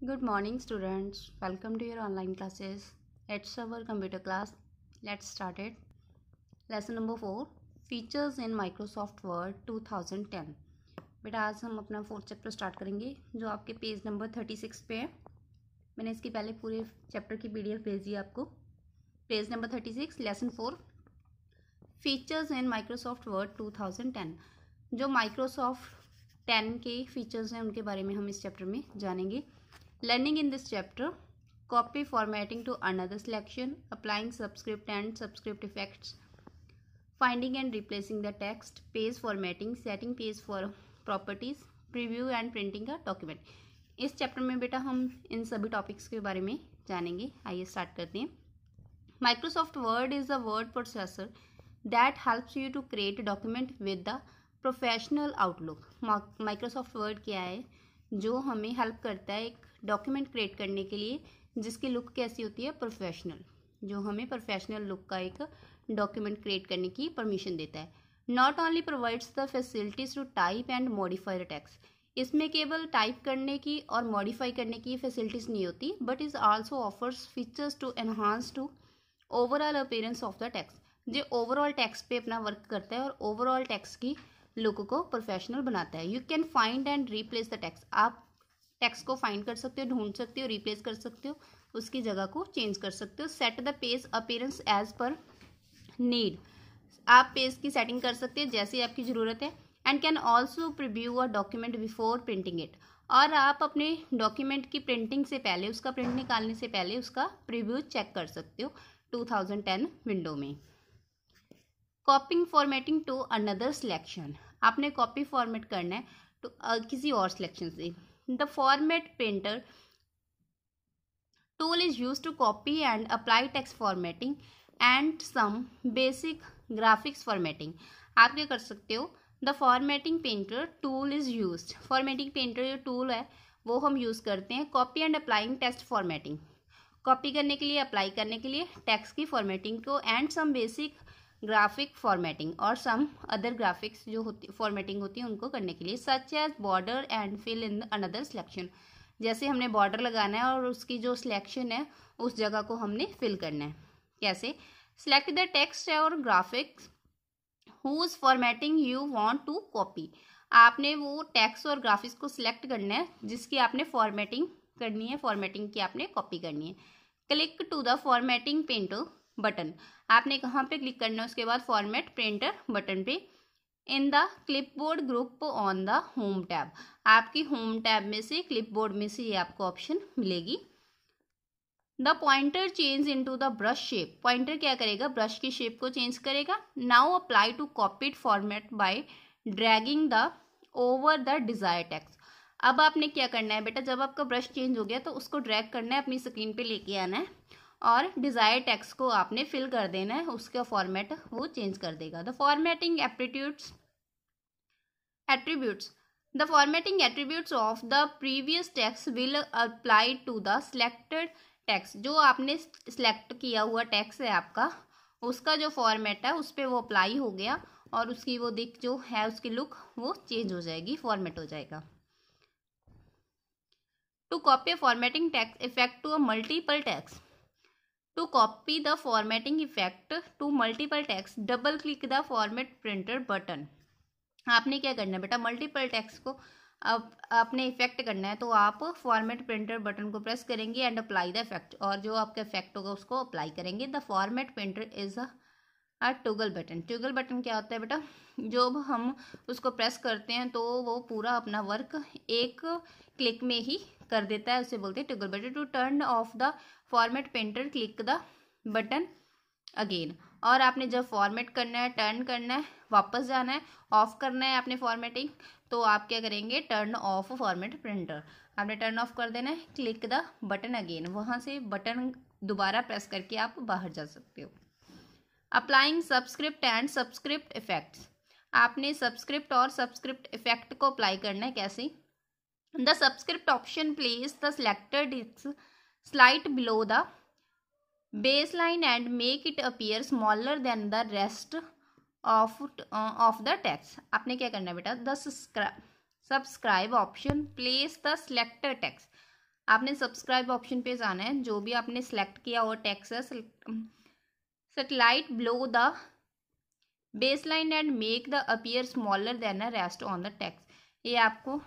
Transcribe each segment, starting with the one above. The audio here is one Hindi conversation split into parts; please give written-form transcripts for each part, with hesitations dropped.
Good morning, students. Welcome to your online classes. It's our computer class. Let's start it. Lesson number 4 Features in Microsoft Word 2010. बेटा आज हम अपना फोर्थ चैप्टर स्टार्ट करेंगे जो आपके पेज नंबर 36 पे है। मैंने इसकी पहले पूरे चैप्टर की PDF भेजी है आपको। Page number 36 lesson 4 features in Microsoft word 2010। जो माइक्रोसॉफ्ट 10 के फीचर्स हैं उनके बारे में हम इस चैप्टर में जानेंगे। Learning in this chapter: copy formatting to another selection, applying subscript and subscript effects, finding and replacing the text, page formatting, setting page for properties, preview and printing a document। इस चैप्टर में बेटा हम इन सभी टॉपिक्स के बारे में जानेंगे। आइए स्टार्ट करते हैं। Microsoft Word is a word processor that helps you to create a document with the professional outlook। Microsoft Word क्या है? जो हमें हेल्प करता है एक डॉक्यूमेंट क्रिएट करने के लिए जिसकी लुक कैसी होती है, प्रोफेशनल, जो हमें प्रोफेशनल लुक का एक डॉक्यूमेंट क्रिएट करने की परमिशन देता है। Not only provides the facilities to type and modify the text. इसमें केवल टाइप करने की और मॉडिफाई करने की फैसिलिटीज नहीं होती, but is also offers features to enhance to overall appearance of the text. जो ओवरऑल टेक्स्ट पे अपना वर्क करता है और ओवरऑल टेक्स्ट की लुक को प्रोफेशनल बनाता है। You can find and replace the text. आप टेक्स्ट को फाइंड कर सकते हो, ढूंढ सकते हो, रिप्लेस कर सकते हो, उसकी जगह को चेंज कर सकते हो। Set the page appearance as per need. आप पेज की सेटिंग कर सकते हैं जैसी आपकी ज़रूरत है। And can also preview a document before printing it. और आप अपने डॉक्यूमेंट की प्रिंटिंग से पहले, उसका प्रिंट निकालने से पहले उसका प्रीव्यू चेक कर सकते हो 2010 विंडो में। Copying formatting to another selection. आपने कॉपी फॉर्मेट करना है तो किसी और सिलेक्शन से। The format printer tool is use to copy and apply text formatting and some basic graphics formatting. आप क्या कर सकते हो? The formatting painter tool is use. Formatting painter जो टूल है वो हम यूज़ करते हैं copy and applying text formatting. Copy करने के लिए, अप्लाई करने के लिए टेक्स्ट की फॉर्मेटिंग को, and some basic graphic formatting और सम अदर ग्राफिक्स जो होती फॉर्मेटिंग होती है उनको करने के लिए। Such as border and fill in another selection. जैसे हमने बॉर्डर लगाना है और उसकी जो सिलेक्शन है उस जगह को हमने फिल करना है। कैसे? सिलेक्ट द टेक्स्ट और graphics whose formatting you want to copy. आपने वो टेक्स्ट और ग्राफिक्स को सिलेक्ट करना है जिसकी आपने फॉर्मेटिंग करनी है, फॉर्मेटिंग की आपने कॉपी करनी है। Click to the formatting painter button. आपने कहाँ पे क्लिक करना है? उसके बाद फॉर्मेट प्रिंटर बटन पे। In the clipboard group on the home tab. आपकी होम टैब में से, क्लिपबोर्ड में से ये आपको ऑप्शन मिलेगी। The pointer change into the brush shape. Pointer क्या करेगा? ब्रश की शेप को चेंज करेगा। Now apply to copied format by dragging the over the desire text. अब आपने क्या करना है बेटा? जब आपका ब्रश चेंज हो गया तो उसको ड्रैग करना है, अपनी स्क्रीन पे लेके आना है और डिजायर टेक्स्ट को आपने फिल कर देना है, उसका फॉर्मेट वो चेंज कर देगा। The formatting attributes the formatting attributes of the previous text will apply to the selected text. जो आपने सिलेक्ट किया हुआ टेक्स्ट है आपका, उसका जो फॉर्मेट है उस पर वो अप्लाई हो गया और उसकी वो दिख जो है उसकी लुक वो चेंज हो जाएगी, फॉर्मेट हो जाएगा। To copy formatting text effect to a multiple text. To copy the formatting effect to multiple text, double click the format printer button। आपने क्या करना है बेटा? मल्टीपल टेक्स्ट को अब आपने इफेक्ट करना है तो आप फॉर्मेट प्रिंटर बटन को प्रेस करेंगे एंड अप्लाई द इफेक्ट, और जो आपका इफेक्ट होगा उसको अप्लाई करेंगे। The format printer is a toggle button. Toggle button क्या होता है बेटा? जो हम उसको प्रेस करते हैं तो वो पूरा अपना वर्क एक क्लिक में ही कर देता है, उसे बोलते हैं toggle button. To turn off the format painter click the button again. और आपने जब फॉर्मेट करना है, टर्न करना है, वापस जाना है, ऑफ करना है आपने फॉर्मेटिंग, तो आप क्या करेंगे? Turn off format printer. आपने टर्न ऑफ कर देना है, क्लिक द बटन अगेन। वहाँ से बटन दोबारा प्रेस करके आप बाहर जा सकते हो। Applying subscript and subscript effects. आपने सब्सक्रिप्ट और सब्सक्रिप्ट इफेक्ट को अप्लाई करना है। कैसे? The subscript option place the selected slide below the baseline and make it appear smaller than the rest of the text। आपने क्या करना है बेटा? The subscribe option place the selected text. आपने सब्सक्राइब ऑप्शन पे जाना है। जो भी आपने सेलेक्ट किया हुआ टेक्स्ट है, satellite blow the baseline and make the appear smaller than a rest on the text. ये आपको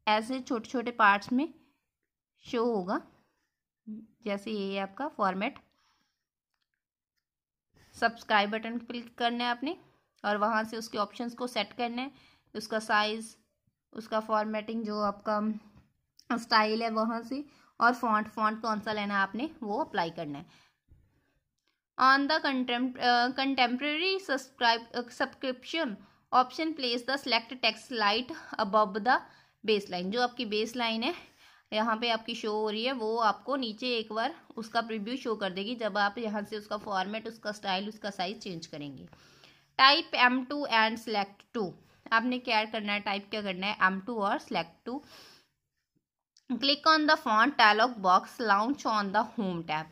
ऐसे छोटे छोटे पार्ट्स में शो होगा। जैसे ये आपका फॉर्मेट, सब्सक्राइब बटन क्लिक करना है आपने और वहाँ से उसके ऑप्शंस को सेट करना है, उसका साइज़, उसका फॉर्मेटिंग, जो आपका स्टाइल है वहाँ से, और फॉन्ट कौन सा लेना है आपने वो अप्लाई करना है। On the contemporary subscription option place the select text light above the base line. जो आपकी बेस लाइन है यहाँ पे आपकी शो हो रही है, वो आपको नीचे एक बार उसका प्रीव्यू शो कर देगी जब आप यहाँ से उसका फॉर्मेट, उसका स्टाइल, उसका साइज चेंज करेंगे। Type M2 and select 2। आपने क्या करना है, टाइप क्या करना है, M2 और select 2। Click on the font dialog box, launch on the home tab.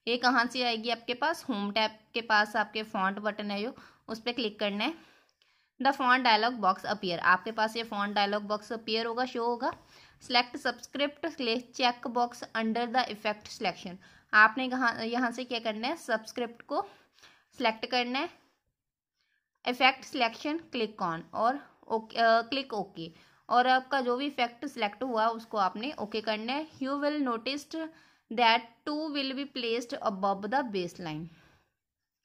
ये कहाँ से आएगी आपके पास, होम टैब के पास आपके फॉन्ट बटन है जो, उस पर क्लिक करना है। The font dialog box appear, आपके पास ये फॉन्ट डायलॉग बॉक्स अपीयर होगा, शो होगा। Select subscript check box under the effect selection. आपने यहाँ से क्या करना है, सब्सक्रिप्ट को सिलेक्ट करना है, इफेक्ट सिलेक्शन क्लिक ऑन और क्लिक ओके, और आपका जो भी इफेक्ट सिलेक्ट हुआ उसको आपने ओके करना है। You will notice that 2 will be placed above the base line.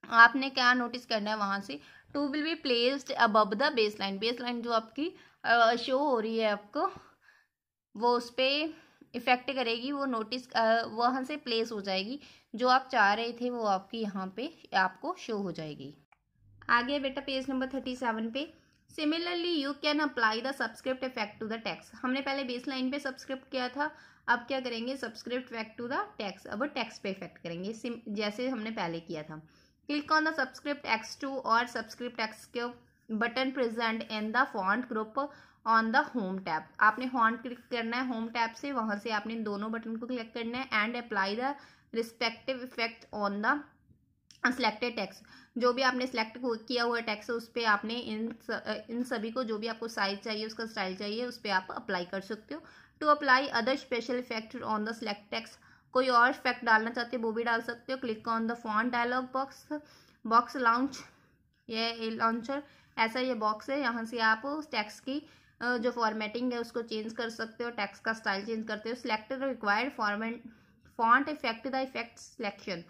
आपने क्या नोटिस करना है वहाँ से, 2 will be placed above the base line. Base line जो आपकी शो हो रही है आपको, वो उस पर इफेक्ट करेगी, वो नोटिस वहाँ से प्लेस हो जाएगी। जो आप चाह रहे थे वो आपकी यहाँ पे आपको शो हो जाएगी। आगे बेटा पेज नंबर 37 पे, similarly you can apply the subscript effect to the text. हमने पहले बेस लाइन पे सब्सक्रिप्ट किया था, अब क्या करेंगे, subscript effect to the text, अब टेक्स्ट पे इफेक्ट करेंगे जैसे हमने पहले किया था। Click on the subscript X2 और सब्सक्रिप्ट X के button present in the font group on the home tab. आपने फॉन्ट क्लिक करना है होम टैब से, वहाँ से आपने दोनों बटन को क्लिक करना है and apply the respective effect on the selected text. जो भी आपने सेलेक्ट किया हुआ टेक्स्ट है उस पर आपने इन सभी को, जो भी आपको साइज चाहिए, उसका स्टाइल चाहिए, उस पर आप अप्लाई कर सकते हो। To apply other special effect on the select text, कोई और इफेक्ट डालना चाहते हो वो भी डाल सकते हो। Click on the font dialog box launch, ये लॉन्चर ऐसा ये बॉक्स है, यहाँ से आप टेक्स्ट की जो फॉर्मेटिंग है उसको चेंज कर सकते हो, टेक्स्ट का स्टाइल चेंज करते हो। Select the required font effect the effect selection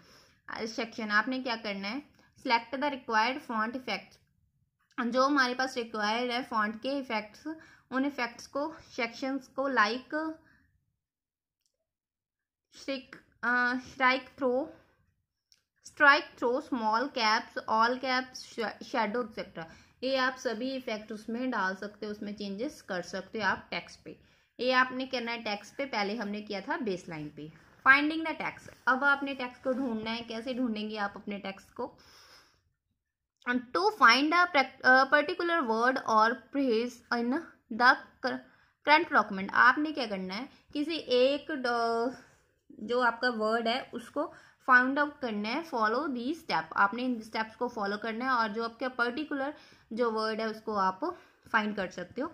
section. आपने क्या करना है, select the required font effects. जो हमारे पास रिक्वायर्ड है फॉन्ट के इफेक्ट्स, उन इफेक्ट्स को, सेक्शंस को like strike through, small caps, all caps, shadow etcetera, ये आप सभी इफेक्ट उसमें डाल सकते हो, उसमें चेंजेस कर सकते हो आप टेक्स्ट पे। ये आपने करना है टेक्स्ट पे, पहले हमने किया था बेस लाइन पे। फाइंडिंग द टेक्स्ट, अब आपने टेक्स्ट को ढूंढना है। कैसे ढूंढेंगे आप अपने टेक्स्ट को, to find a particular word और phrase in the current document. आपने क्या करना है, किसी एक जो आपका वर्ड है उसको फाइंड आउट करना है। फॉलो दी स्टेप, आपने इन स्टेप्स को फॉलो करना है और जो आपका पर्टिकुलर जो वर्ड है उसको आप फाइंड कर सकते हो।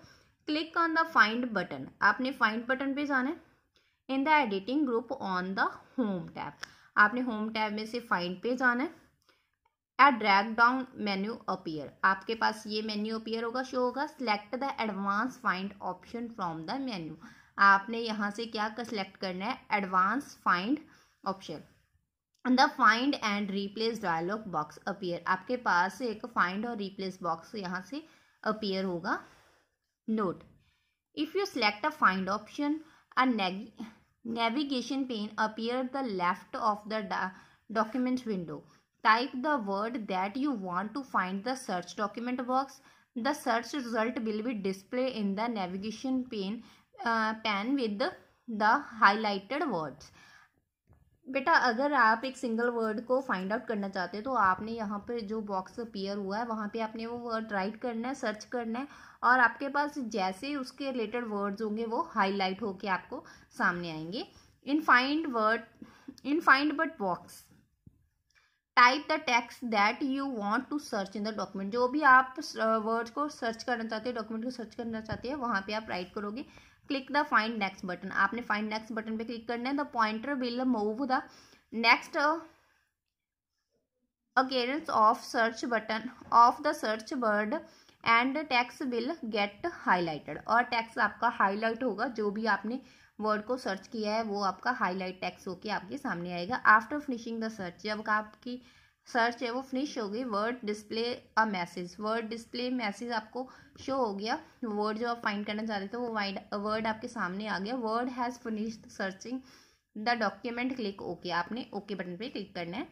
Click on the find button, आपने फाइंड बटन पे जाना है। In the editing group on the home tab, आपने होम टैब में से फाइंड पे जाना है। ए ड्रैग डाउन मेन्यू अपीयर, आपके पास ये मेन्यू अपीयर होगा, शो होगा। Select the advance find option from the menu, आपने यहाँ से क्या सिलेक्ट करना है, advance find option. The find and replace dialog box appear, आपके पास एक फाइंड और रिप्लेस बॉक्स यहाँ से अपीयर होगा। Note, if you select a find option, a navigation pane appear the left of the document window. Type the word that you want to find the search document box. The search result will be displayed in the navigation pane with the highlighted words. बेटा अगर आप एक सिंगल वर्ड को फाइंड आउट करना चाहते हो तो आपने यहाँ पे जो बॉक्स अपीयर हुआ है वहाँ पे आपने वो वर्ड राइट करना है, सर्च करना है, और आपके पास जैसे उसके रिलेटेड वर्ड्स होंगे वो हाईलाइट होके आपको सामने आएंगे। In find what box type the text that you want to search in the document. जो भी आप वर्ड को सर्च करना चाहते हो, डॉक्यूमेंट को सर्च करना चाहते हो, वहाँ पे आप राइट करोगे। Click the find next button, आपने फाइंड नेक्स्ट बटन पे क्लिक करना है। The pointer will move the next occurrence of search button of the search word and text will get highlighted, और टेक्स्ट आपका हाईलाइट होगा, जो भी आपने वर्ड को सर्च किया है वो आपका हाईलाइट टेक्स्ट होके आपके सामने आएगा। आफ्टर फिनिशिंग द सर्च, जब आपकी सर्च है वो फिनिश हो गई, word display a message, word display message आपको शो हो गया, वर्ड जो आप फाइंड करना चाह रहे थे वो वर्ड आपके सामने आ गया। Word has finished searching the document, click okay, आपने ओके बटन पे क्लिक करना है।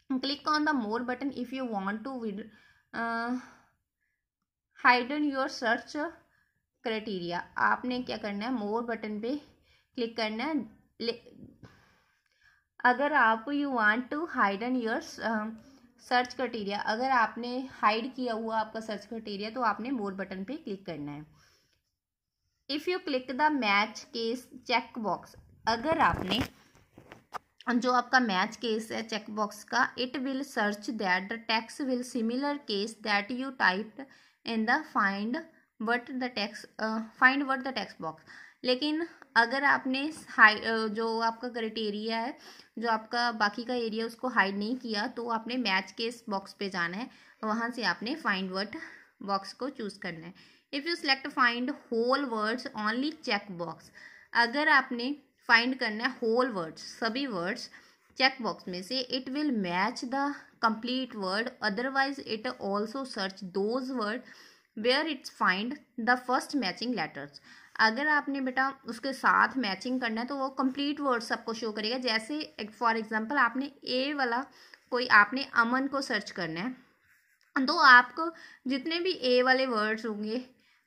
Click on the more button if you want to hidden your search criteria, आपने क्या करना है, मोर बटन पे क्लिक करना है। अगर आप you want to hidden your search criteria, अगर आपने हाइड किया हुआ आपका सर्च क्राइटेरिया तो आपने मोर बटन पे क्लिक करना है। If you click the match case check box, अगर आपने जो आपका मैच केस है चेक बॉक्स का, it will search that the text will similar case that you typed in the find word the text box. लेकिन अगर आपने जो आपका क्राइटेरिया है, जो आपका बाकी का एरिया उसको हाइड नहीं किया, तो आपने मैच केस बॉक्स पे जाना है, वहाँ से आपने फाइंड वर्ड बॉक्स को चूज करना है। If you select find whole words only check box, अगर आपने फाइंड करना है होल वर्ड्स, सभी वर्ड्स चेक बॉक्स में से, it will match the complete word, otherwise it also search those word where its find the first matching letters. अगर आपने बेटा उसके साथ मैचिंग करना है तो वो कंप्लीट वर्ड्स आपको शो करेगा। जैसे फॉर एग्जांपल आपने ए वाला कोई आपने अमन को सर्च करना है, तो आपको जितने भी ए वाले वर्ड्स होंगे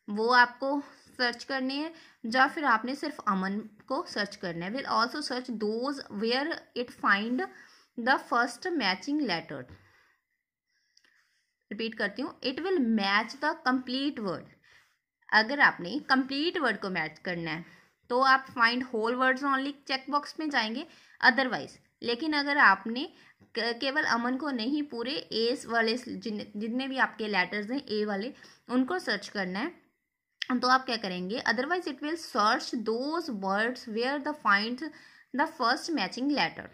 वो आपको सर्च करने हैं, या फिर आपने सिर्फ अमन को सर्च करना है। Will also search those where it find the first matching letter. Repeat करती हूँ, it will match the complete word. अगर आपने कंप्लीट वर्ड को मैच करना है तो आप find whole words only check box में जाएंगे, अदरवाइज। लेकिन अगर आपने केवल अमन को नहीं, पूरे ए वाले जितने भी आपके लेटर्स हैं ए वाले, उनको सर्च करना है, तो आप क्या करेंगे, otherwise it will search those words where the find the first matching letter,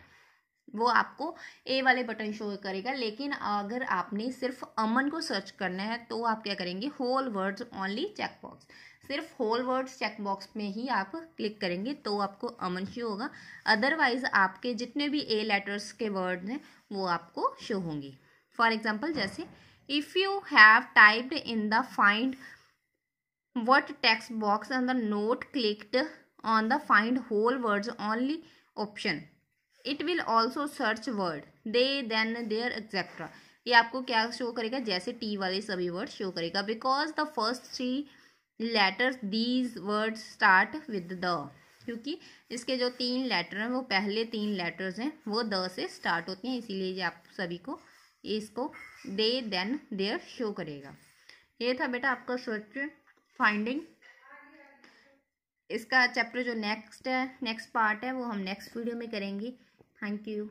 वो आपको ए वाले बटन शो करेगा। लेकिन अगर आपने सिर्फ अमन को सर्च करना है तो आप क्या करेंगे, whole words only check box, सिर्फ होल वर्ड्स चेक बॉक्स में ही आप क्लिक करेंगे तो आपको अमन शो होगा, अदरवाइज आपके जितने भी ए लेटर्स के वर्ड्स हैं वो आपको शो होंगे। फॉर एग्जाम्पल, जैसे if you have typed in the find what text box and the note clicked on the find whole words only option, it will also search word they then their etc। ये आपको क्या शो करेगा, जैसे टी वाले सभी वर्ड शो करेगा, because the first 3 letters these words start with the, क्योंकि इसके जो 3 लेटर हैं वो पहले 3 लेटर्स हैं वो द से स्टार्ट होती हैं, इसीलिए ये आप सभी को इसको दे देन देयर शो करेगा। ये था बेटा आपका सर्च फाइंडिंग। इसका चैप्टर जो नेक्स्ट पार्ट है वो हम नेक्स्ट वीडियो में करेंगे। Thank you.